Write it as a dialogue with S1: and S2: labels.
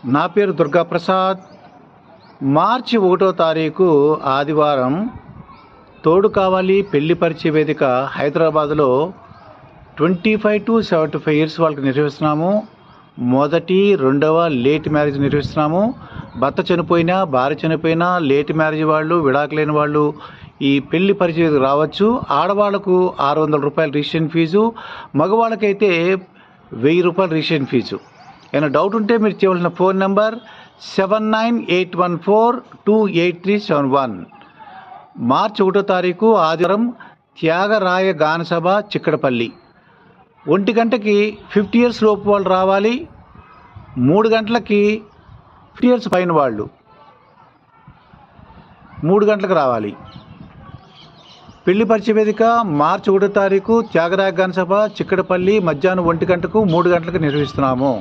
S1: నా పేరు దుర్గాప్రసాద్. మార్చి 1వ తారీఖు ఆదివారం తోడు కావాలి పెళ్లి పరిచయ వేదిక హైదరాబాద్లో 25 to 75 ఇయర్స్ వాళ్ళకి నిర్వహిస్తున్నాము. మొదటి రెండవ లేట్ మ్యారేజ్ నిర్వహిస్తున్నాము. భర్త చనిపోయినా, భార్య చనిపోయినా, లేట్ మ్యారేజ్ వాళ్ళు, విడాకులేని వాళ్ళు ఈ పెళ్లి పరిచయ వేదిక రావచ్చు. ఆడవాళ్లకు 600 రూపాయలు రిజిస్ట్రేషన్ ఫీజు, మగవాళ్ళకైతే 1000 రూపాయలు రిజిస్ట్రేషన్ ఫీజు. ఏమైనా డౌట్ ఉంటే మీరు చేయవలసిన ఫోన్ నెంబర్ 7981428371. మార్చి 1వ తారీఖు ఆదివారం త్యాగరాయ గానసభ చిక్కడపల్లి. 1 గంటకి 50 ఇయర్స్ లోపు వాళ్ళు రావాలి. 3 గంటలకి 50 ఇయర్స్ పైన వాళ్ళు 3 గంటలకు రావాలి. పెళ్లి పరిచయ వేదిక మార్చి 1వ తారీఖు త్యాగరాయ గానసభ చిక్కడపల్లి మధ్యాహ్నం 1 గంటకు 3 గంటలకు నిర్వహిస్తున్నాము.